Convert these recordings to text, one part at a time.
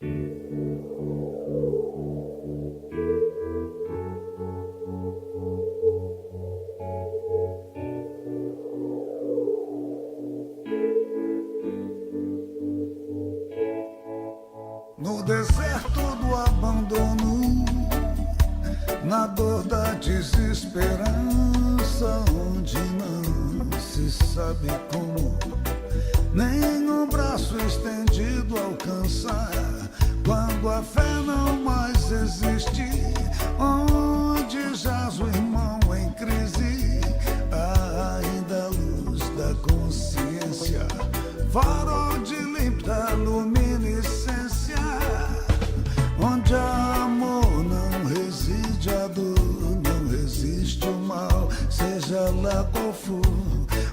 No deserto do abandono, na dor da desesperança, onde não se sabe como, nem um braço estendido alcançar, quando a fé não mais existe, onde jaz o irmão em crise, há ainda a luz da consciência, farol de límpida luminiscência, onde amor não reside a dor, não resiste o mal, seja lá qual for.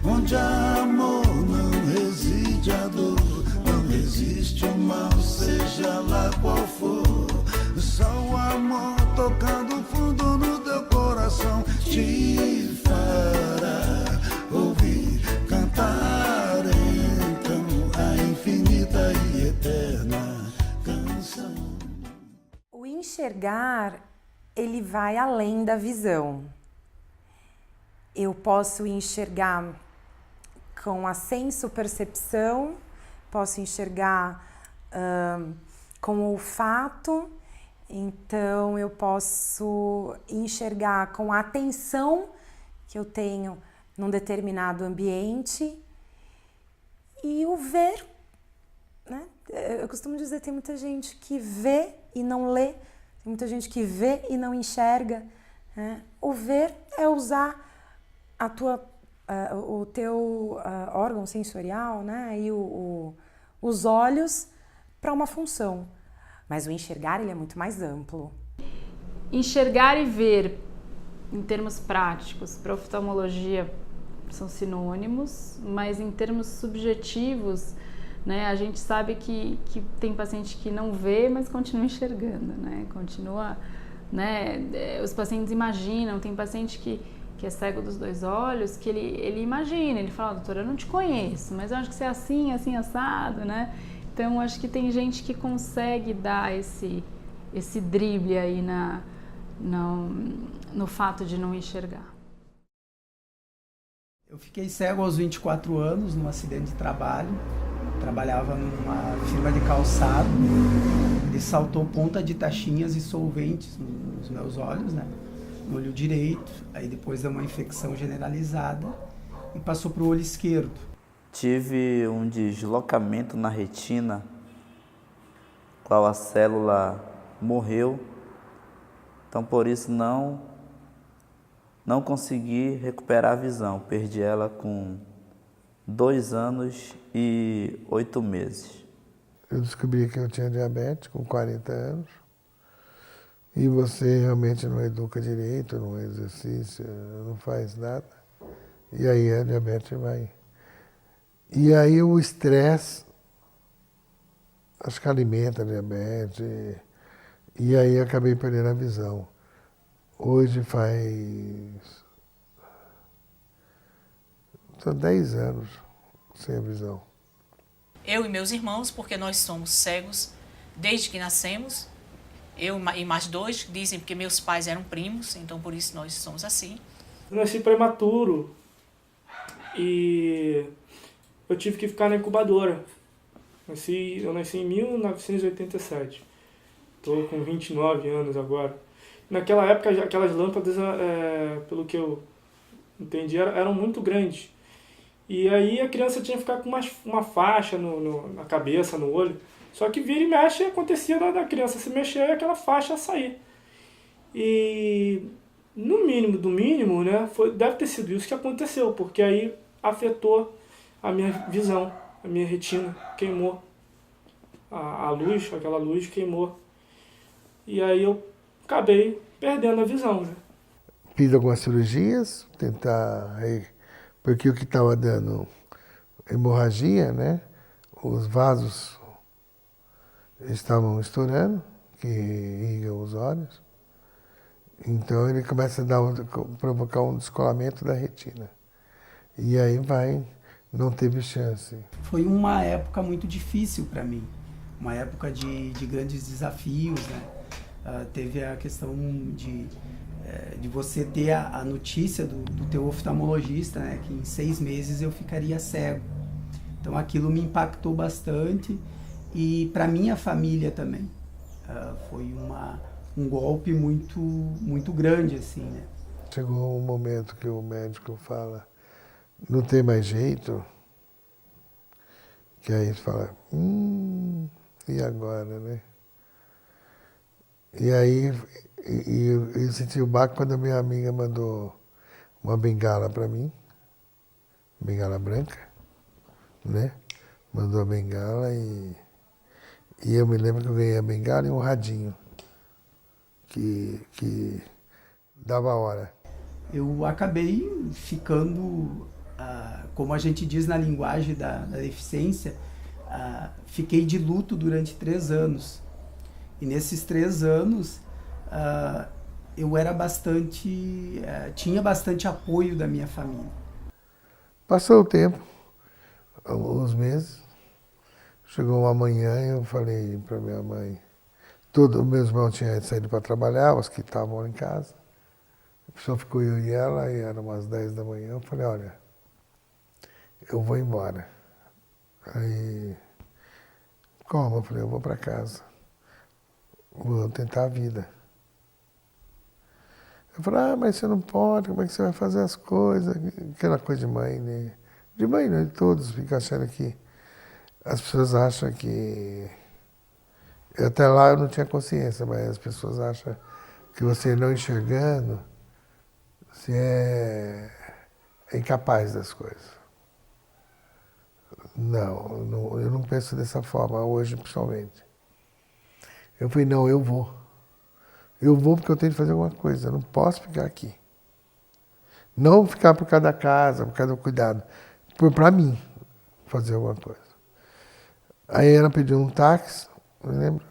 Onde amor não reside a dor, não resiste o mal, seja lá qual for. Só o amor tocando fundo no teu coração te fará ouvir cantar então a infinita e eterna canção. O enxergar, ele vai além da visão. Eu posso enxergar com a senso-percepção, posso enxergar com o olfato, então eu posso enxergar com a atenção que eu tenho num determinado ambiente e o ver, né? Eu costumo dizer, tem muita gente que vê e não lê, tem muita gente que vê e não enxerga, né? O ver é usar o teu órgão sensorial, né? E os olhos para uma função. Mas o enxergar, ele é muito mais amplo. Enxergar e ver, em termos práticos, para oftalmologia são sinônimos, mas em termos subjetivos, né, a gente sabe que tem paciente que não vê, mas continua enxergando, né? Continua, né? Os pacientes imaginam, tem paciente que é cego dos dois olhos, que ele imagina, ele fala, doutora, eu não te conheço, mas eu acho que você é assim, assim, assado, né? Então, acho que tem gente que consegue dar esse drible aí no fato de não enxergar. Eu fiquei cego aos 24 anos, num acidente de trabalho. Trabalhava numa firma de calçado. Ele saltou ponta de taxinhas e solventes nos meus olhos, né? No olho direito, aí depois deu uma infecção generalizada e passou para o olho esquerdo. Tive um deslocamento na retina, qual a célula morreu, então por isso não consegui recuperar a visão, perdi ela com 2 anos e 8 meses. Eu descobri que eu tinha diabetes com 40 anos. E você realmente não educa direito, não exercício, não faz nada. E aí a diabetes vai. E aí o estresse, acho que alimenta a diabetes. E aí acabei perdendo a visão. Hoje são 10 anos sem a visão. Eu e meus irmãos, porque nós somos cegos desde que nascemos. Eu e mais 2 dizem porque meus pais eram primos, então por isso nós somos assim. Eu nasci prematuro e eu tive que ficar na incubadora. Eu nasci em 1987. Estou com 29 anos agora. Naquela época, aquelas lâmpadas, pelo que eu entendi, eram muito grandes. E aí a criança tinha que ficar com uma faixa na cabeça, no olho. Só que vira e mexe, acontecia da criança se mexer e aquela faixa sair. E no mínimo do mínimo, né, deve ter sido isso que aconteceu, porque aí afetou a minha visão, a minha retina, queimou. A luz, aquela luz queimou. E aí eu acabei perdendo a visão, né? Fiz algumas cirurgias, porque o que estava dando hemorragia, né, os vasos estavam estourando, que irrigam os olhos. Então ele começa a provocar um descolamento da retina. E aí não teve chance. Foi uma época muito difícil para mim, uma época de grandes desafios, né? Teve a questão de você ter a notícia do teu oftalmologista, né? Que em 6 meses eu ficaria cego. Então aquilo me impactou bastante e para minha família também. Foi um golpe muito grande, assim, né? Chegou um momento que o médico fala, não tem mais jeito, que aí fala, e agora, né? E aí eu senti o baque quando a minha amiga mandou uma bengala para mim, bengala branca, né? Mandou a bengala e eu me lembro que eu ganhei a bengala e um radinho que dava a hora. Eu acabei ficando, como a gente diz na linguagem da deficiência, fiquei de luto durante 3 anos. E nesses 3 anos, eu era tinha bastante apoio da minha família. Passou o tempo, uns meses, chegou uma manhã e eu falei para minha mãe, todos meus irmãos tinham saído para trabalhar, os que estavam em casa. Só ficou eu e ela, e era umas 10 da manhã. Eu falei, olha, eu vou embora. Aí, como? Eu falei, eu vou para casa. Vou tentar a vida. Eu falei, mas você não pode, como é que você vai fazer as coisas? Aquela coisa de mãe, né? De mãe, né? De todos ficam achando que as pessoas acham que... Até lá eu não tinha consciência, mas as pessoas acham que você não enxergando, você é incapaz das coisas. Não, eu não penso dessa forma hoje, principalmente. Eu falei, não, eu vou. Eu vou porque eu tenho que fazer alguma coisa, eu não posso ficar aqui. Não ficar por causa da casa, por causa do cuidado, para mim, fazer alguma coisa. Aí ela pediu um táxi, eu lembro,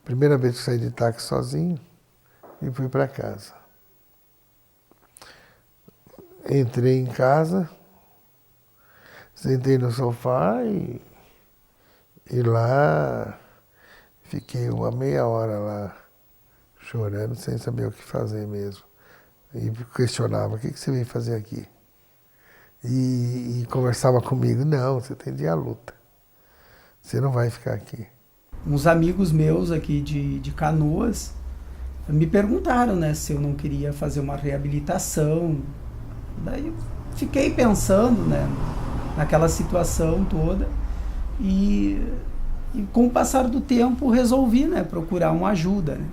primeira vez que saí de táxi sozinho, e fui para casa. Entrei em casa, sentei no sofá e lá fiquei uma meia hora lá chorando, sem saber o que fazer mesmo. E questionava, o que você veio fazer aqui? E conversava comigo, não, você tem de ir à luta. Você não vai ficar aqui. Uns amigos meus aqui de Canoas me perguntaram, né, se eu não queria fazer uma reabilitação. Daí eu fiquei pensando, né, naquela situação toda e com o passar do tempo resolvi, né, procurar uma ajuda, né.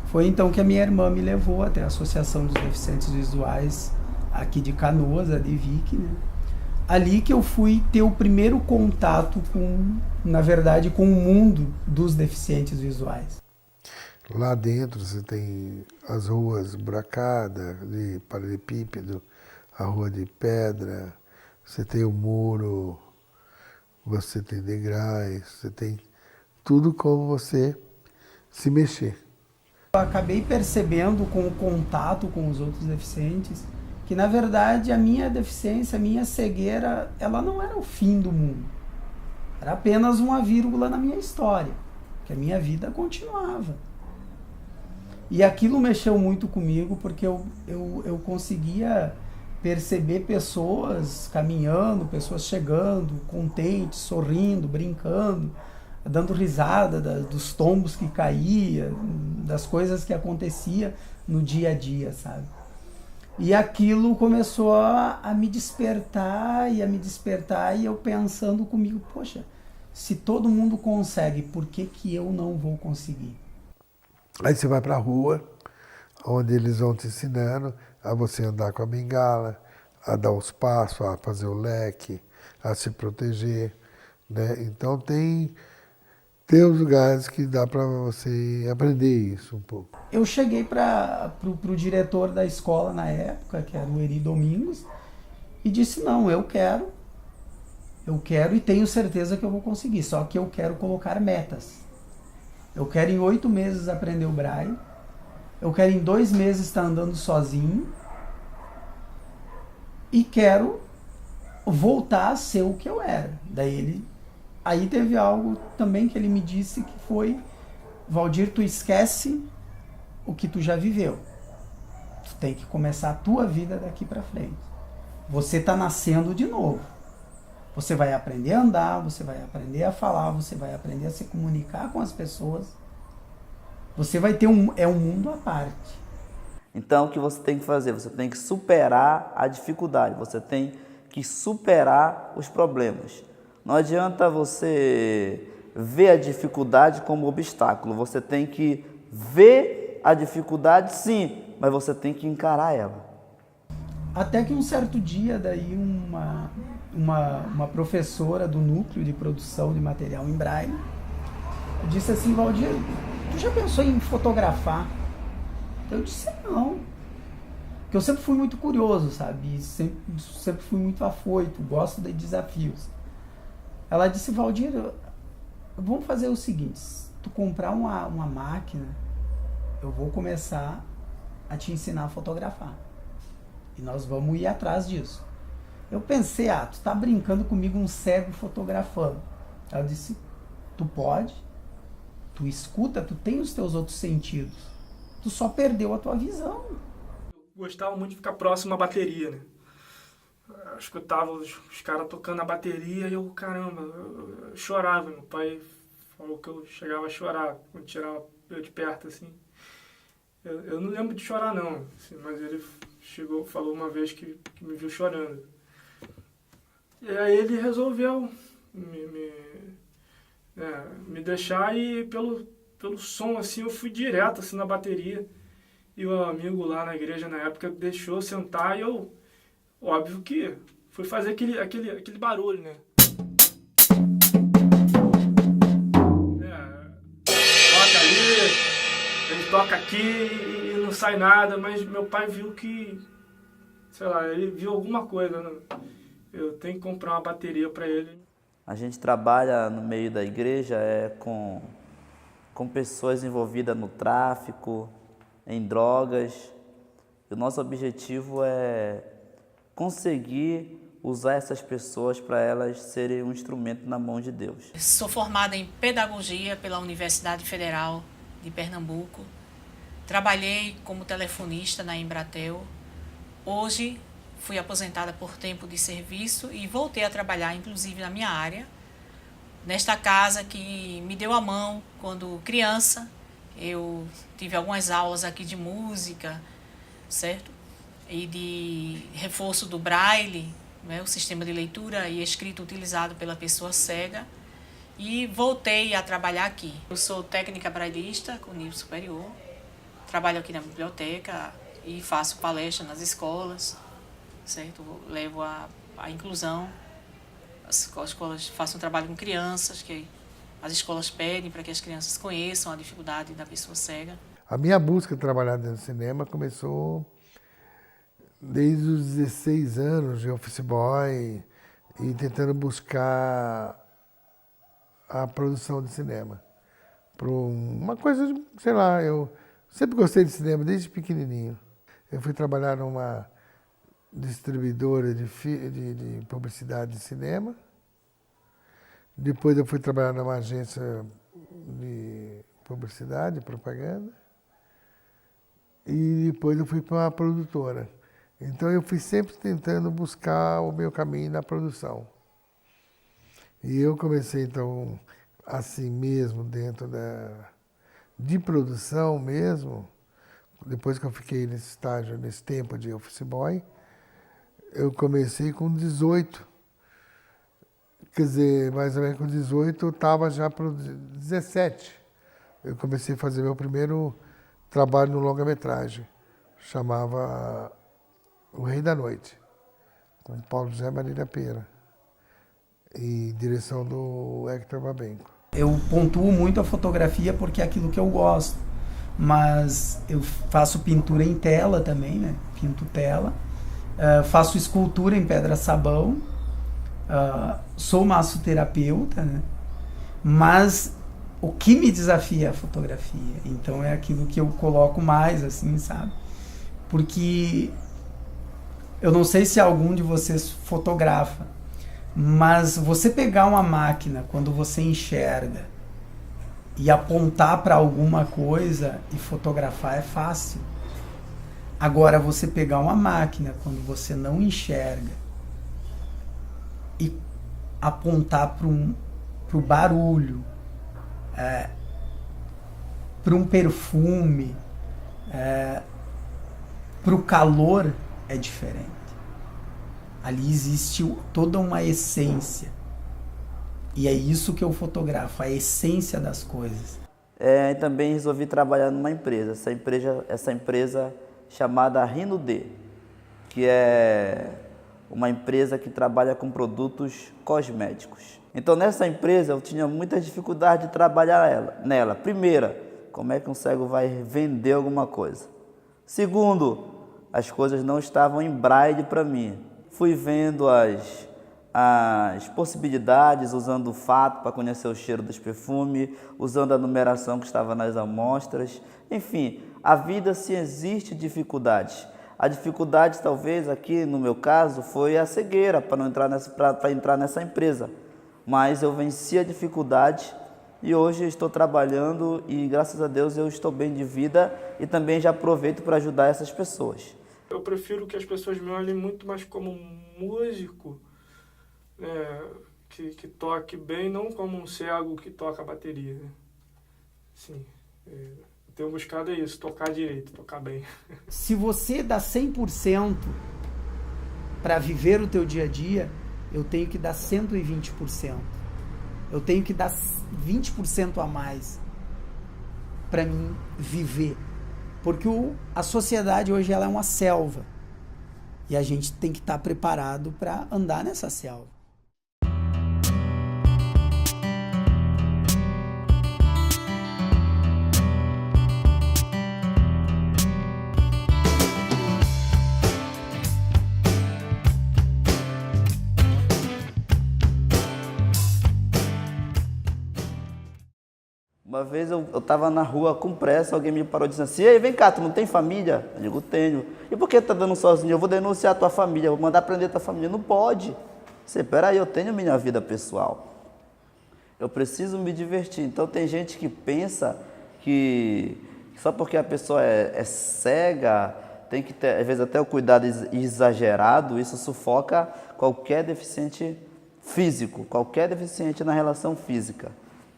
Foi então que a minha irmã me levou até a Associação dos Deficientes Visuais aqui de Canoas, a DEVIC, né. Ali que eu fui ter o primeiro contato na verdade, com o mundo dos deficientes visuais. Lá dentro você tem as ruas buracadas, de paralelepípedo, a rua de pedra, você tem o muro, você tem degraus, você tem tudo como você se mexer. Eu acabei percebendo com o contato com os outros deficientes que, na verdade, a minha deficiência, a minha cegueira, ela não era o fim do mundo. Era apenas uma vírgula na minha história, que a minha vida continuava. E aquilo mexeu muito comigo, porque eu conseguia perceber pessoas caminhando, pessoas chegando, contentes, sorrindo, brincando, dando risada dos tombos que caía, das coisas que acontecia no dia a dia, sabe? E aquilo começou a me despertar, e eu pensando comigo, poxa, se todo mundo consegue, por que eu não vou conseguir? Aí você vai para a rua, onde eles vão te ensinando a você andar com a bengala, a dar os passos, a fazer o leque, a se proteger, né? Então tem os lugares que dá para você aprender isso um pouco. Eu cheguei para o diretor da escola na época, que era o Eri Domingos, e disse, não, eu quero e tenho certeza que eu vou conseguir, só que eu quero colocar metas. Eu quero em 8 meses aprender o braille, eu quero em 2 meses estar andando sozinho e quero voltar a ser o que eu era. Daí ele Aí teve algo também que ele me disse que foi: Valdir, tu esquece o que tu já viveu. Tu tem que começar a tua vida daqui para frente. Você tá nascendo de novo. Você vai aprender a andar, você vai aprender a falar, você vai aprender a se comunicar com as pessoas. Você vai ter um mundo à parte. Então, o que você tem que fazer? Você tem que superar a dificuldade, você tem que superar os problemas. Não adianta você ver a dificuldade como obstáculo, você tem que ver a dificuldade, sim, mas você tem que encarar ela. Até que um certo dia, daí uma professora do núcleo de produção de material em braille disse assim: Valdir, tu já pensou em fotografar? Eu disse não, porque eu sempre fui muito curioso, sabe? Sempre fui muito afoito, gosto de desafios. Ela disse: Valdir, vamos fazer o seguinte, se tu comprar uma máquina, eu vou começar a te ensinar a fotografar. E nós vamos ir atrás disso. Eu pensei: tu tá brincando comigo, um cego fotografando. Ela disse: tu pode, tu escuta, tu tem os teus outros sentidos. Tu só perdeu a tua visão. Eu gostava muito de ficar próximo à bateria, né? Eu escutava os caras tocando a bateria e eu, caramba, eu chorava. Meu pai falou que eu chegava a chorar quando tirava eu de perto, assim. Eu não lembro de chorar, não, assim, mas ele falou uma vez que me viu chorando. E aí ele resolveu me deixar, e pelo som, assim, eu fui direto, assim, na bateria. E o amigo lá na igreja, na época, deixou eu sentar e eu, óbvio que fui fazer aquele barulho, né? Toca ali, ele toca aqui e não sai nada, mas meu pai viu que, sei lá, ele viu alguma coisa, né? Eu tenho que comprar uma bateria para ele. A gente trabalha no meio da igreja com pessoas envolvidas no tráfico, em drogas. E o nosso objetivo é conseguir usar essas pessoas para elas serem um instrumento na mão de Deus. Sou formada em Pedagogia pela Universidade Federal de Pernambuco. Trabalhei como telefonista na Embratel. Hoje fui aposentada por tempo de serviço e voltei a trabalhar, inclusive, na minha área, nesta casa que me deu a mão quando criança. Eu tive algumas aulas aqui de música, certo? E de reforço do braille, né? O sistema de leitura e escrita utilizado pela pessoa cega. E voltei a trabalhar aqui. Eu sou técnica braillista com nível superior. Trabalho aqui na biblioteca e faço palestra nas escolas, certo? Levo a inclusão. As escolas, faço um trabalho com crianças, que as escolas pedem para que as crianças conheçam a dificuldade da pessoa cega. A minha busca de trabalhar dentro do cinema começou desde os 16 anos de office boy e tentando buscar a produção de cinema. Por uma coisa, sei lá, eu sempre gostei de cinema desde pequenininho. Eu fui trabalhar numa distribuidora de publicidade de cinema. Depois eu fui trabalhar numa agência de publicidade e propaganda. E depois eu fui para uma produtora. Então eu fui sempre tentando buscar o meu caminho na produção. E eu comecei então assim mesmo, dentro de produção mesmo, depois que eu fiquei nesse estágio, nesse tempo de office boy, eu comecei com 18. Quer dizer, mais ou menos com 18 eu estava já para 17. Eu comecei a fazer meu primeiro trabalho no longa-metragem. Chamava O Rei da Noite, com Paulo José Marília Pera. E direção do Hector Babenco. Eu pontuo muito a fotografia porque é aquilo que eu gosto. Mas eu faço pintura em tela também, né? Pinto tela. Faço escultura em pedra-sabão. Sou massoterapeuta, né? Mas o que me desafia é a fotografia. Então é aquilo que eu coloco mais, assim, sabe? Porque eu não sei se algum de vocês fotografa, Mas você pegar uma máquina quando você enxerga e apontar para alguma coisa e fotografar é fácil. Agora, você pegar uma máquina quando você não enxerga e apontar para o barulho, para um perfume, para o calor, é diferente. Ali existe toda uma essência. E é isso que eu fotografo, a essência das coisas. E também resolvi trabalhar numa empresa. Essa empresa chamada Rinode, que é uma empresa que trabalha com produtos cosméticos. Então, nessa empresa, eu tinha muita dificuldade de trabalhar nela. Primeira, como é que um cego vai vender alguma coisa? Segundo, as coisas não estavam em braille para mim. Fui vendo as possibilidades, usando o fato para conhecer o cheiro dos perfumes, usando a numeração que estava nas amostras. Enfim, a vida, se existe dificuldades. A dificuldade, talvez, aqui no meu caso, foi a cegueira para entrar nessa empresa. Mas eu venci a dificuldade e hoje estou trabalhando e, graças a Deus, eu estou bem de vida e também já aproveito para ajudar essas pessoas. Eu prefiro que as pessoas me olhem muito mais como músico, que toque bem, não como um cego que toca a bateria. Né? Sim, tenho buscado isso, tocar direito, tocar bem. Se você dá 100% para viver o teu dia a dia, eu tenho que dar 120%. Eu tenho que dar 20% a mais para mim viver. Porque a sociedade hoje ela é uma selva. E a gente tem que estar preparado para andar nessa selva. Uma vez eu estava na rua com pressa, alguém me parou e disse assim: "Ei, vem cá, tu não tem família?" Eu digo: "Tenho." "E por que tu tá dando sozinho?" "Eu vou denunciar a tua família, vou mandar prender tua família." "Não pode." Você, peraí, eu tenho minha vida pessoal. Eu preciso me divertir. Então tem gente que pensa que só porque a pessoa é cega, tem que ter, às vezes, até o cuidado exagerado, isso sufoca qualquer deficiente físico, qualquer deficiente na relação física.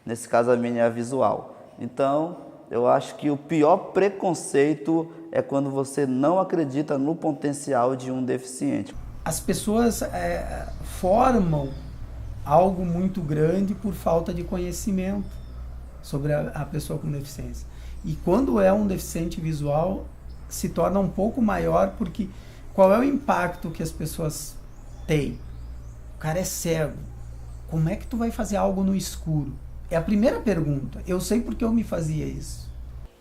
Nesse caso, a minha é visual. Então, eu acho que o pior preconceito é quando você não acredita no potencial de um deficiente. As pessoas formam algo muito grande por falta de conhecimento sobre a pessoa com deficiência. E quando é um deficiente visual, se torna um pouco maior, porque qual é o impacto que as pessoas têm? O cara é cego. Como é que tu vai fazer algo no escuro? É a primeira pergunta. Eu sei porque eu me fazia isso.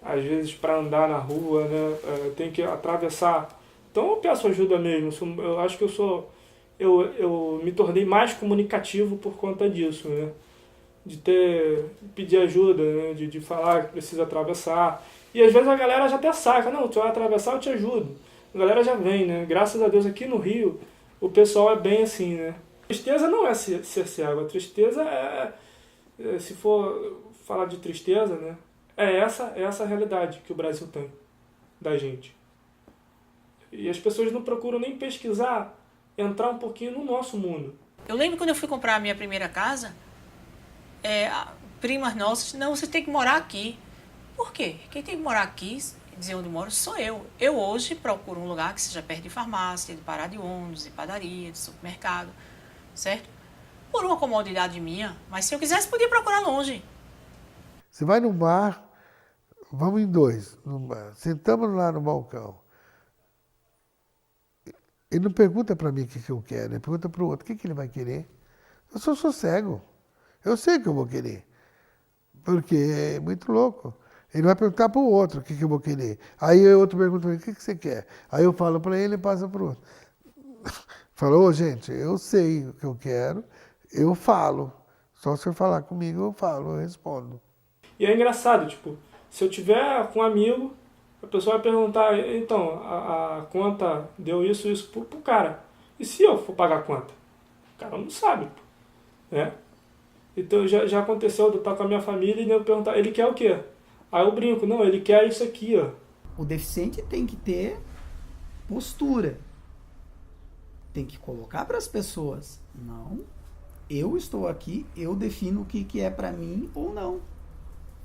Às vezes, para andar na rua, né, eu tenho que atravessar. Então, eu peço ajuda mesmo. Eu acho que eu me tornei mais comunicativo por conta disso, né? De pedir ajuda, né? De falar que precisa atravessar. E às vezes a galera já até saca: "Não, tu vai atravessar, eu te ajudo." A galera já vem, né? Graças a Deus, aqui no Rio, o pessoal é bem assim, né? Tristeza não é ser cego. A tristeza se for falar de tristeza, né, é essa a realidade que o Brasil tem da gente. E as pessoas não procuram nem pesquisar, entrar um pouquinho no nosso mundo. Eu lembro quando eu fui comprar a minha primeira casa, primas nossas: "Não, você tem que morar aqui." Por quê? Quem tem que morar aqui, dizer onde moro, sou eu. Eu hoje procuro um lugar que seja perto de farmácia, de parada de ônibus, de padaria, de supermercado, certo? Por uma comodidade minha, mas se eu quisesse, podia procurar longe. Você vai no bar, vamos em dois no bar, sentamos lá no balcão. Ele não pergunta para mim o que eu quero, ele pergunta para o outro: o que ele vai querer? Eu sou cego, eu sei o que eu vou querer, porque é muito louco. Ele vai perguntar para o outro o que eu vou querer. Aí o outro pergunta para mim: o que você quer? Aí eu falo para ele e passa para o outro. Falou: gente, eu sei o que eu quero. Eu falo. Só se eu falar comigo, eu falo, eu respondo. E é engraçado, tipo, se eu tiver com um amigo, a pessoa vai perguntar: "Então, a conta deu isso pro cara. E se eu for pagar a conta?" O cara não sabe, né? Então já aconteceu de eu estar com a minha família e eu perguntar, ele quer o quê? Aí eu brinco, não, ele quer isso aqui, ó. O deficiente tem que ter postura. Tem que colocar para as pessoas. Não, eu estou aqui, eu defino o que é para mim ou não.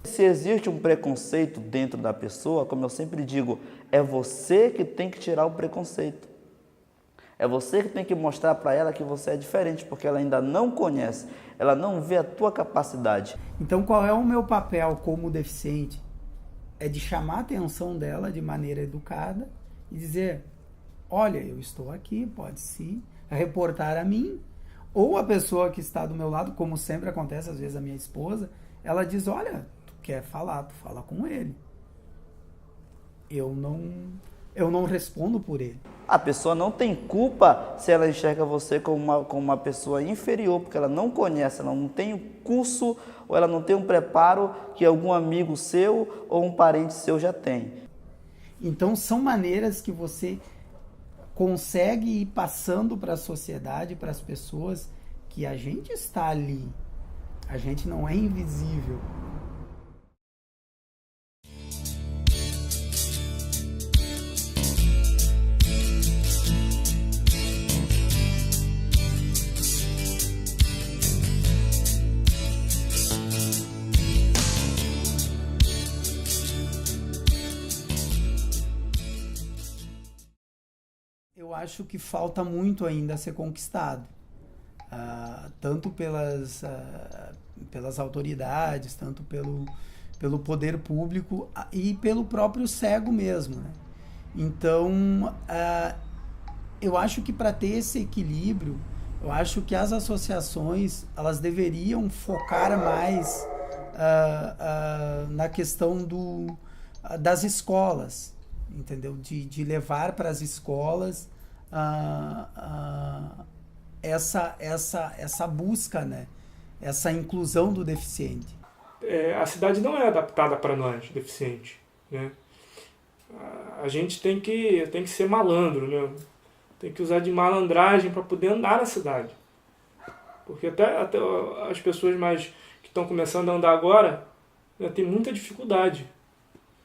Se existe um preconceito dentro da pessoa, como eu sempre digo, é você que tem que tirar o preconceito. É você que tem que mostrar para ela que você é diferente, porque ela ainda não conhece, ela não vê a tua capacidade. Então, qual é o meu papel como deficiente? É de chamar a atenção dela de maneira educada e dizer, olha, eu estou aqui, pode se reportar a mim. Ou a pessoa que está do meu lado, como sempre acontece, às vezes a minha esposa, ela diz, olha, tu quer falar, tu fala com ele. Eu não respondo por ele. A pessoa não tem culpa se ela enxerga você como uma pessoa inferior, porque ela não conhece, ela não tem o curso ou ela não tem um preparo que algum amigo seu ou um parente seu já tem. Então são maneiras que você consegue ir passando para a sociedade, para as pessoas, que a gente está ali, a gente não é invisível. Eu acho que falta muito ainda a ser conquistado, tanto pelas autoridades, tanto pelo poder público e pelo próprio cego mesmo, né? Então, eu acho que para ter esse equilíbrio, eu acho que as associações elas deveriam focar mais na questão das escolas, entendeu? De levar para as escolas essa busca, né? Essa inclusão do deficiente. A cidade não é adaptada para nós, deficientes, né? A gente tem que ser malandro, né? Tem que usar de malandragem para poder andar na cidade. Porque até as pessoas mais que estão começando a andar agora, né, tem muita dificuldade.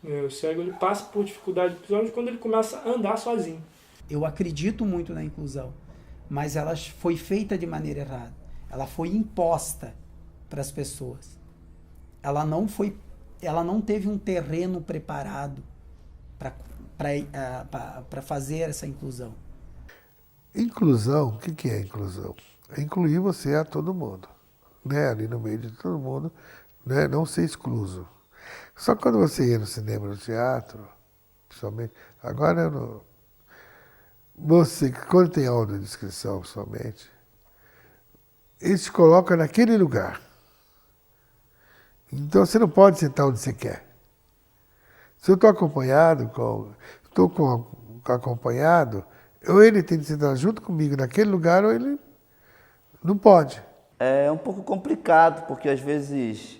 O cego ele passa por dificuldade, principalmente quando ele começa a andar sozinho. Eu acredito muito na inclusão, mas ela foi feita de maneira errada. Ela foi imposta para as pessoas. Ela não teve um terreno preparado para fazer essa inclusão. Inclusão, o que é inclusão? É incluir você a todo mundo, né? Ali no meio de todo mundo, né? Não ser excluso. Só que quando você ia no cinema, no teatro, principalmente, agora você, quando tem audiodescrição, principalmente, eles te colocam naquele lugar. Então você não pode sentar onde você quer. Se eu estou acompanhado, acompanhado, ou ele tem que sentar junto comigo naquele lugar, ou ele não pode. É um pouco complicado, porque às vezes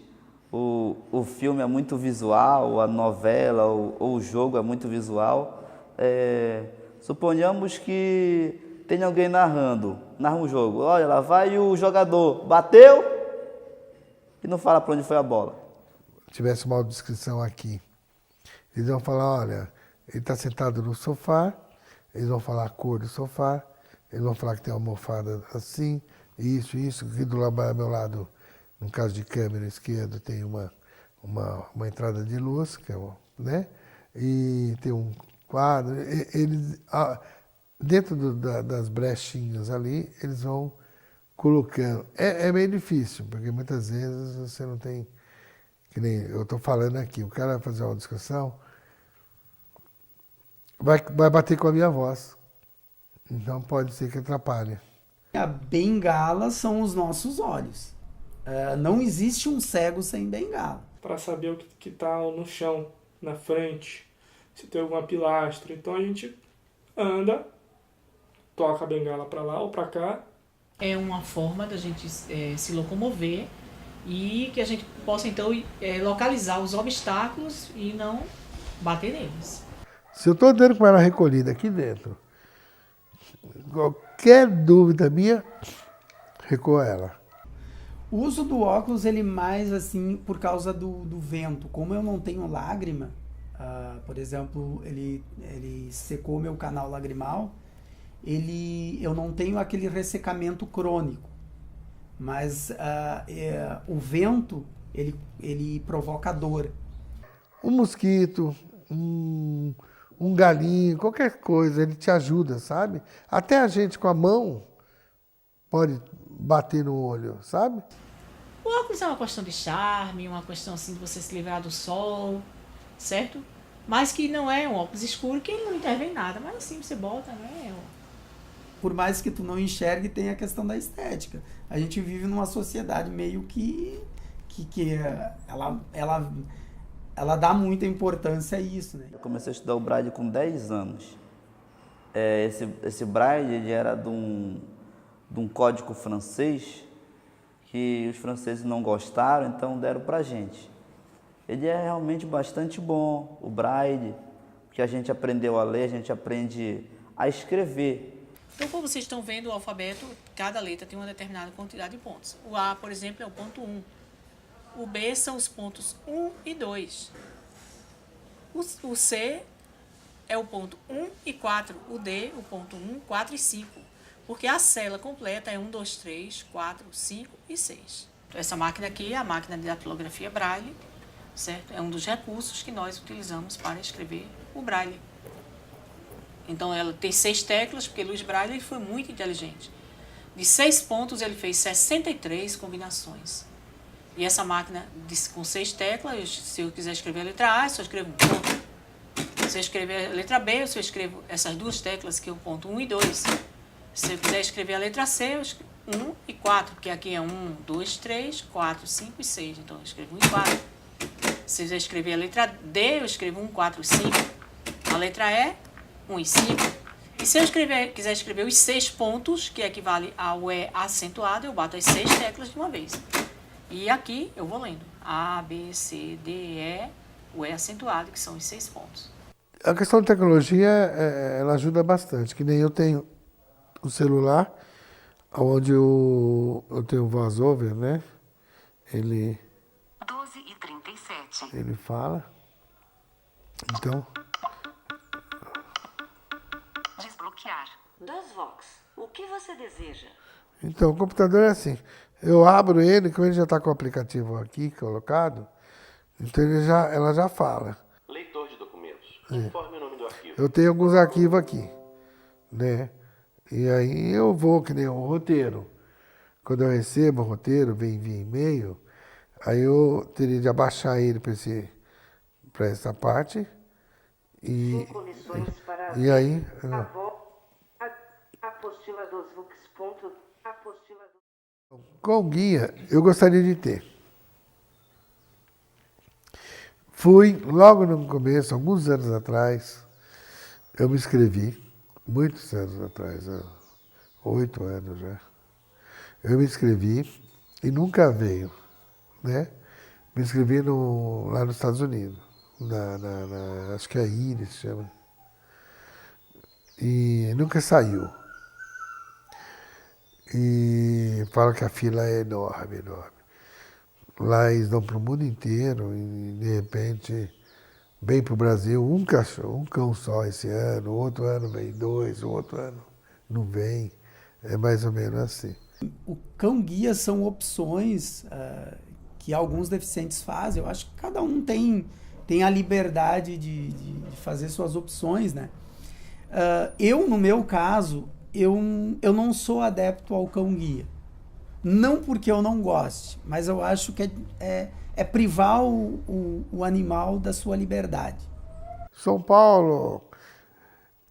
o filme é muito visual, a novela ou o jogo é muito visual. Suponhamos que tem alguém narra um jogo. Olha, lá vai o jogador, bateu e não fala para onde foi a bola. Se tivesse uma audiodescrição aqui, eles vão falar, olha, ele está sentado no sofá, eles vão falar a cor do sofá, eles vão falar que tem uma almofada assim, isso, aqui do meu lado, no caso de câmera esquerda, tem uma entrada de luz, que é, né? E tem um quadro. Eles, dentro das brechinhas ali, eles vão colocando. É meio difícil, porque muitas vezes você não tem, que nem eu estou falando aqui, o cara vai fazer uma discussão, vai bater com a minha voz. Então pode ser que atrapalhe. A bengala são os nossos olhos. Não existe um cego sem bengala. Para saber o que está no chão, na frente, se tem alguma pilastra. Então a gente anda, toca a bengala para lá ou para cá. É uma forma da gente se locomover e que a gente possa então localizar os obstáculos e não bater neles. Se eu estou andando com ela recolhida aqui dentro, qualquer dúvida minha, Recua ela. O uso do óculos, ele mais assim, por causa do vento. Como eu não tenho lágrima, por exemplo, ele secou meu canal lagrimal, eu não tenho aquele ressecamento crônico. Mas o vento, ele provoca dor. Um mosquito, um galinho, qualquer coisa, ele te ajuda, sabe? Até a gente com a mão pode bater no olho, sabe? O óculos é uma questão de charme, uma questão assim de você se livrar do sol, certo? Mas que não é um óculos escuro, que ele não intervém em nada, mas assim você bota, né? Por mais que tu não enxergue, tem a questão da estética. A gente vive numa sociedade meio que ela dá muita importância a isso, né? Eu comecei a estudar o Braille com 10 anos. Esse Braille ele era de um código francês que os franceses não gostaram, então deram pra gente. Ele é realmente bastante bom, o Braille, porque a gente aprendeu a ler, a gente aprende a escrever. Então, como vocês estão vendo, o alfabeto, cada letra tem uma determinada quantidade de pontos. O A, por exemplo, é o ponto 1. O B são os pontos 1 e 2. O C é o ponto 1 e 4. O D, o ponto 1, 4 e 5. Porque a célula completa é 1, 2, 3, 4, 5 e 6. Então, essa máquina aqui é a máquina de datilografia Braille, certo? É um dos recursos que nós utilizamos para escrever o Braille. Então, ela tem 6 teclas, porque Luiz Braille ele foi muito inteligente. De 6 pontos, ele fez 63 combinações. E essa máquina com 6 teclas, se eu quiser escrever a letra A, eu só escrevo um ponto. Se eu escrever a letra B, eu só escrevo essas duas teclas, que é o ponto 1 e 2. Se eu quiser escrever a letra C, eu escrevo 1 e 4, porque aqui é 1, 2, 3, 4, 5 e 6. Então, eu escrevo 1 e 4. Se eu quiser escrever a letra D, eu escrevo 1, 4 e 5. A letra E, 1 e 5. E se eu quiser escrever os 6 pontos, que equivale ao E acentuado, eu bato as 6 teclas de uma vez. E aqui eu vou lendo. A, B, C, D, E, o E acentuado, que são os 6 pontos. A questão de tecnologia, ela ajuda bastante. Que nem eu tenho o celular, onde eu tenho o voice-over, né? Ele 12h37. Ele fala. Então, Desbloquear. DOSVox. O que você deseja? então, o computador é assim. Eu abro ele, como ele já está com o aplicativo aqui colocado, então ela já fala. Leitor de documentos. Informe o nome do arquivo. Eu tenho alguns arquivos aqui, né? E aí eu vou, que nem um roteiro. Quando eu recebo o roteiro, vem via e-mail, aí eu teria de abaixar ele para essa parte. E aí... Apostila dos Vux. Apostila do... Com guia, eu gostaria de ter. Fui, logo no começo, alguns anos atrás, eu me inscrevi, muitos anos atrás, 8 anos já. Eu me inscrevi e nunca veio, né? Me inscrevi lá nos Estados Unidos, acho que é Iris, chama. E nunca saiu. E fala que a fila é enorme, enorme. Lá eles dão para o mundo inteiro e, de repente, vem para o Brasil um cão só esse ano, o outro ano vem 2, o outro ano não vem. É mais ou menos assim. O cão-guia são opções que alguns deficientes fazem. Eu acho que cada um tem a liberdade de fazer suas opções, né? Eu, no meu caso, eu não sou adepto ao cão-guia. Não porque eu não goste, mas eu acho que é privar o animal da sua liberdade. São Paulo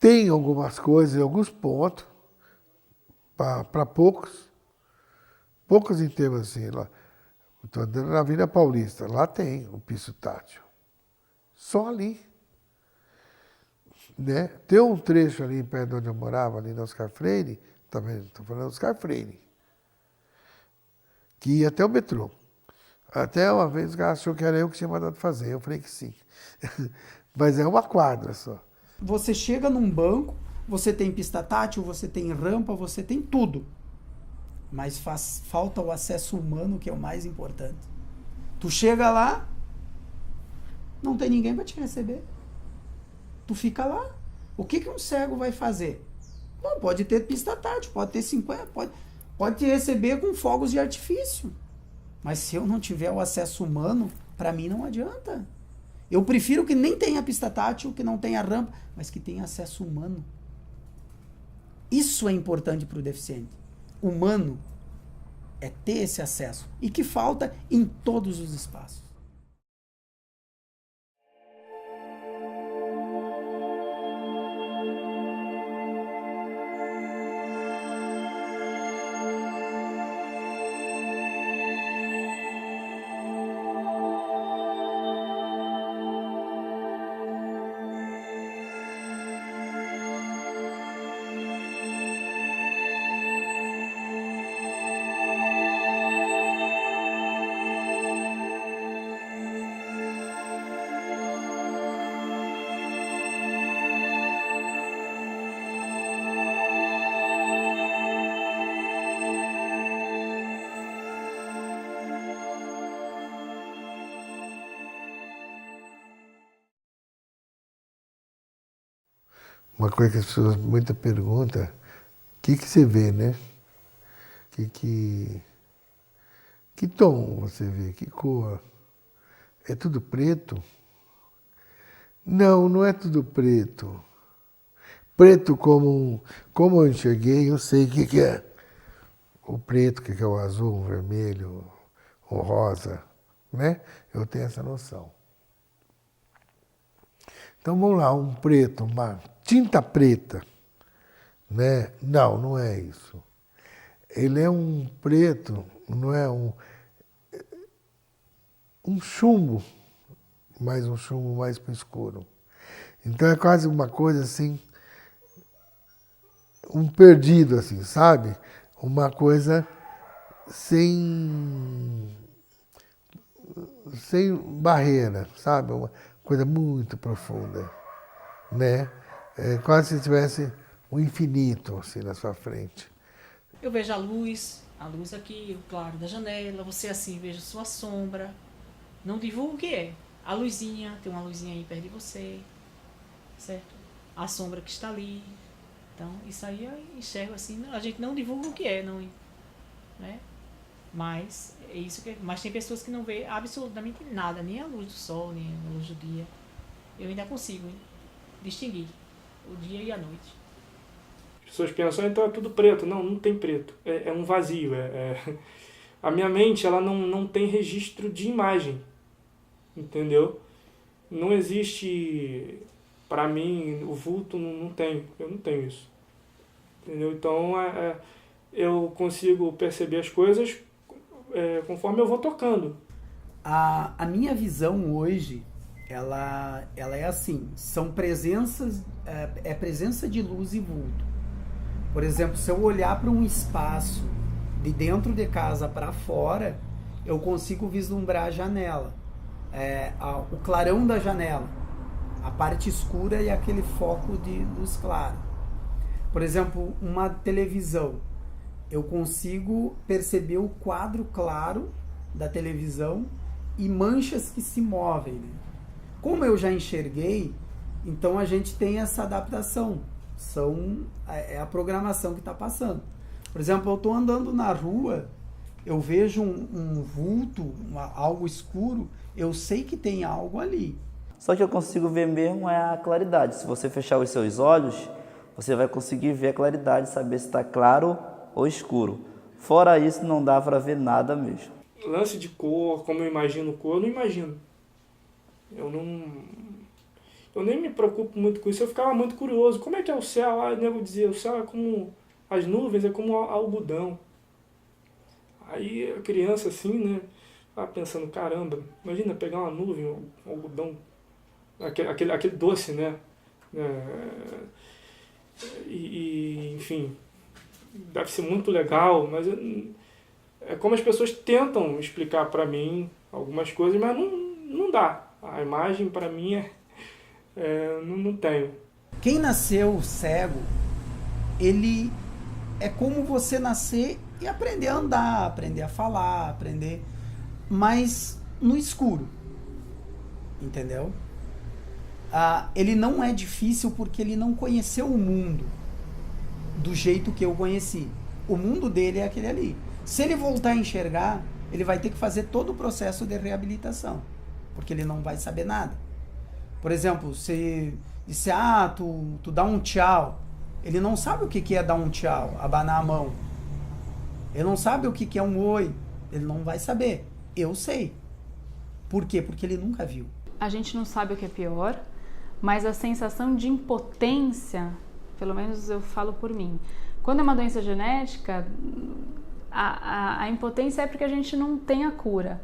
tem algumas coisas, alguns pontos, para poucos em termos assim. Estou andando na Avenida Paulista, lá tem o piso tátil. Só ali. Né? Tem um trecho ali perto de onde eu morava, ali no Oscar Freire, tá vendo? Estou falando do Oscar Freire, que ia até o metrô. Até uma vez o cara achou que era eu que tinha mandado fazer, eu falei que sim. Mas é uma quadra só. Você chega num banco, você tem pista tátil, você tem rampa, você tem tudo. mas falta o acesso humano, que é o mais importante. Tu chega lá, não tem ninguém para te receber. Tu fica lá. O que um cego vai fazer? Bom, pode ter pista tátil, pode ter 50, pode te receber com fogos de artifício. Mas se eu não tiver o acesso humano, para mim não adianta. Eu prefiro que nem tenha pista tátil, que não tenha rampa, mas que tenha acesso humano. Isso é importante para o deficiente. Humano é ter esse acesso. E que falta em todos os espaços. Uma coisa que as pessoas muita perguntam, o que você vê, né? Que tom você vê? Que cor? É tudo preto? Não, não é tudo preto. Preto como eu enxerguei, eu sei o que é o preto, o que é o azul, o vermelho, o rosa, né? Eu tenho essa noção. Então vamos lá, um preto, uma tinta preta, né? Não, não é isso. Ele é um preto, não é um chumbo, mas um chumbo mais para o escuro. Então é quase uma coisa assim, um perdido assim, sabe? Uma coisa sem barreira, sabe? Uma coisa muito profunda, né? É quase se tivesse um infinito assim na sua frente. Eu vejo a luz aqui, o claro da janela, você assim, veja sua sombra. Não divulga o que é. A luzinha, tem uma luzinha aí perto de você, certo? A sombra que está ali. Então, isso aí eu enxergo assim, a gente não divulga o que é, não, né? Mas, é isso que, mas tem pessoas que não vê absolutamente nada, nem a luz do sol, nem a luz do dia. Eu ainda consigo distinguir o dia e a noite. As pessoas pensam, então é tudo preto. Não, não tem preto. É um vazio. A minha mente, ela não tem registro de imagem. Entendeu? Não existe, para mim, o vulto não tem. Eu não tenho isso. Entendeu? Então, eu consigo perceber as coisas conforme eu vou tocando. A minha visão hoje, ela é assim, são presenças, presença de luz e vulto. Por exemplo, se eu olhar para um espaço de dentro de casa para fora, eu consigo vislumbrar a janela, o clarão da janela, a parte escura e aquele foco de luz clara. Por exemplo, uma televisão, eu consigo perceber o quadro claro da televisão e manchas que se movem, né? Como eu já enxerguei, então a gente tem essa adaptação. É a programação que está passando. Por exemplo, eu estou andando na rua, eu vejo um vulto, algo escuro, eu sei que tem algo ali. Só que eu consigo ver mesmo a claridade. Se você fechar os seus olhos, você vai conseguir ver a claridade, saber se está claro ou escuro. Fora isso, não dá para ver nada mesmo. Lance de cor, como eu imagino cor, eu não imagino. Eu nem me preocupo muito com isso, eu ficava muito curioso. Como é que é o céu? O nego dizia, o céu é como as nuvens, é como algodão. Aí a criança assim, né, tava pensando, caramba, imagina pegar uma nuvem, um algodão, aquele doce, né? Enfim, deve ser muito legal, mas é como as pessoas tentam explicar para mim algumas coisas, mas não dá. A imagem para mim não tenho. Quem nasceu cego, ele é como você nascer e aprender a andar, aprender a falar, aprender, mas no escuro, entendeu? Ele não é difícil porque ele não conheceu o mundo do jeito que eu conheci. O mundo dele é aquele ali. Se ele voltar a enxergar, ele vai ter que fazer todo o processo de reabilitação, porque ele não vai saber nada. Por exemplo, se disser, tu dá um tchau, ele não sabe o que é dar um tchau, abanar a mão. Ele não sabe o que é um oi, ele não vai saber. Eu sei. Por quê? Porque ele nunca viu. A gente não sabe o que é pior, mas a sensação de impotência, pelo menos eu falo por mim, quando é uma doença genética, a impotência é porque a gente não tem a cura.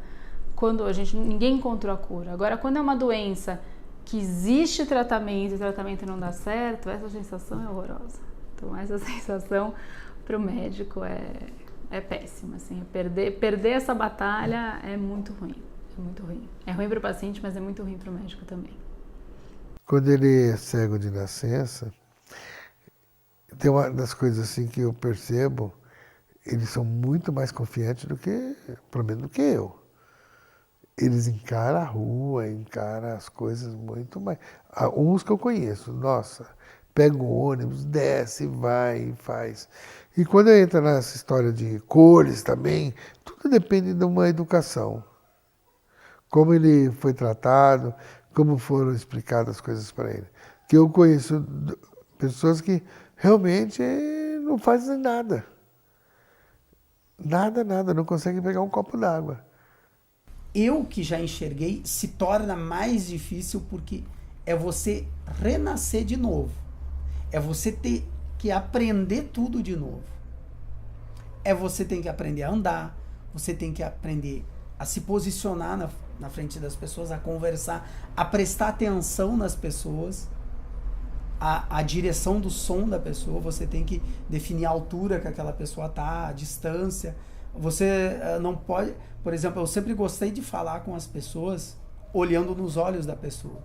Ninguém encontrou a cura. Agora, quando é uma doença que existe tratamento e o tratamento não dá certo, essa sensação é horrorosa. Então, essa sensação para o médico é péssima. Assim, perder essa batalha é muito ruim. É muito ruim. É ruim para o paciente, mas é muito ruim para o médico também. Quando ele é cego de nascença, tem uma das coisas assim que eu percebo, eles são muito mais confiantes do que, pelo menos, do que eu. Eles encaram a rua, encaram as coisas muito mais. Uns que eu conheço, nossa, pega o ônibus, desce, vai e faz. E quando entra nessa história de cores também, tudo depende de uma educação. Como ele foi tratado, como foram explicadas as coisas para ele. Que eu conheço pessoas que realmente não fazem nada. Nada, não conseguem pegar um copo d'água. Eu que já enxerguei, se torna mais difícil porque é você renascer de novo. É você ter que aprender tudo de novo. Você tem que aprender a andar, você tem que aprender a se posicionar na frente das pessoas, a conversar, a prestar atenção nas pessoas, a direção do som da pessoa, você tem que definir a altura que aquela pessoa está, a distância. Você não pode... Por exemplo, eu sempre gostei de falar com as pessoas olhando nos olhos da pessoa.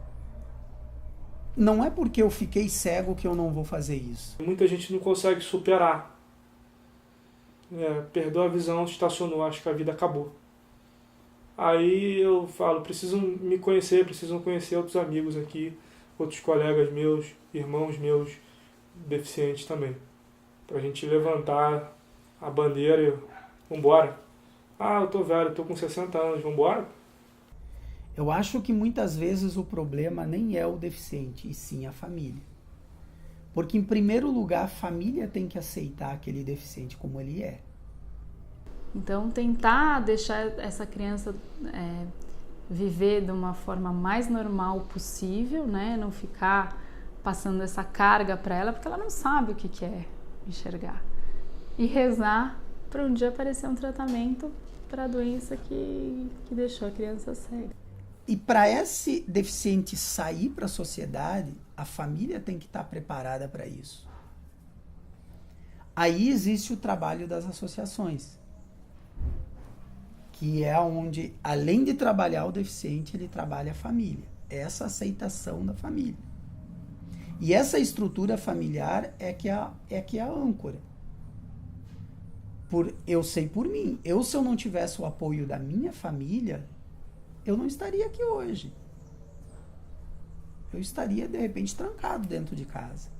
Não é porque eu fiquei cego que eu não vou fazer isso. Muita gente não consegue superar. Perdeu a visão, estacionou, acho que a vida acabou. Aí eu falo, precisam me conhecer, precisam conhecer outros amigos aqui, outros colegas meus, irmãos meus, deficientes também. Pra gente levantar a bandeira e vambora. Eu tô velho, tô com 60 anos, vambora? Eu acho que muitas vezes o problema nem é o deficiente, e sim a família. Porque, em primeiro lugar, a família tem que aceitar aquele deficiente como ele é. Então, tentar deixar essa criança viver de uma forma mais normal possível, né? Não ficar passando essa carga para ela, porque ela não sabe o que é enxergar. E rezar para um dia aparecer um tratamento para a doença que deixou a criança cega. E para esse deficiente sair para a sociedade, a família tem que estar preparada para isso. Aí existe o trabalho das associações, que é onde, além de trabalhar o deficiente, ele trabalha a família. Essa aceitação da família. E essa estrutura familiar é que é a âncora. Eu sei por mim. Se eu não tivesse o apoio da minha família, eu não estaria aqui hoje. Eu estaria, de repente, trancado dentro de casa.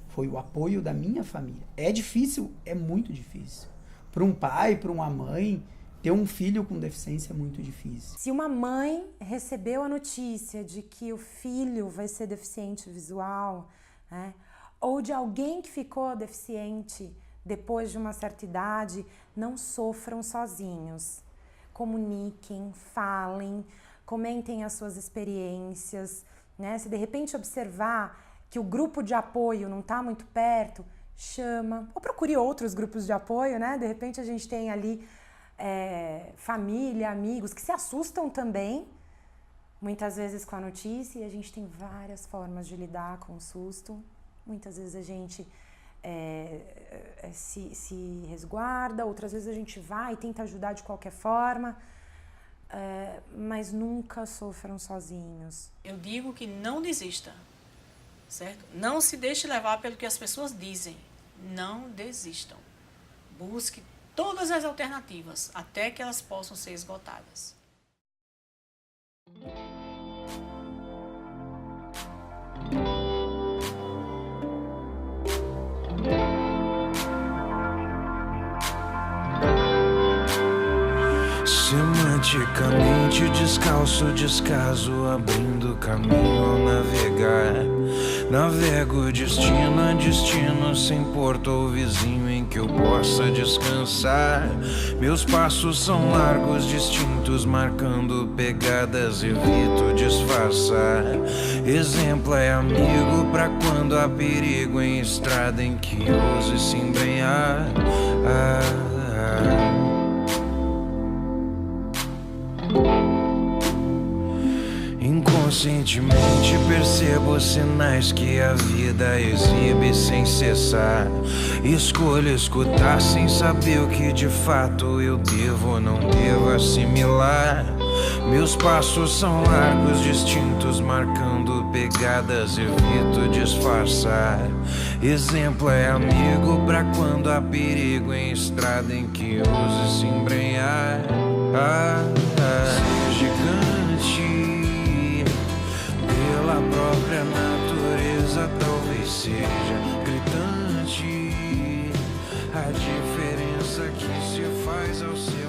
Foi o apoio da minha família. É difícil? É muito difícil. Para um pai, para uma mãe, ter um filho com deficiência é muito difícil. Se uma mãe recebeu a notícia de que o filho vai ser deficiente visual, né, ou de alguém que ficou deficiente depois de uma certa idade, não sofram sozinhos. Comuniquem, falem, comentem as suas experiências, né? Se de repente observar que o grupo de apoio não está muito perto, chama, ou procure outros grupos de apoio, né? De repente a gente tem ali família, amigos que se assustam também, muitas vezes com a notícia, e a gente tem várias formas de lidar com o susto. Muitas vezes a gente se resguarda, outras vezes a gente vai e tenta ajudar de qualquer forma, mas nunca sofram sozinhos. Eu digo que não desista, certo? Não se deixe levar pelo que as pessoas dizem. Não desistam. Busque todas as alternativas até que elas possam ser esgotadas. Semanticamente descalço, descaso, abrindo caminho ao navegar. Navego destino a destino, sem porto ou vizinho em que eu possa descansar. Meus passos são largos, distintos, marcando pegadas, evito disfarçar. Exemplo é amigo pra quando há perigo em estrada em que ouse se embrenhar. Inconscientemente percebo sinais que a vida exibe sem cessar. Escolho escutar sem saber o que de fato eu devo ou não devo assimilar. Meus passos são largos, distintos, marcando pegadas, evito disfarçar. Exemplo é amigo pra quando há perigo em estrada em que ouse se embrenhar. Ser gigante pela própria natureza, talvez seja gritante a diferença que se faz ao seu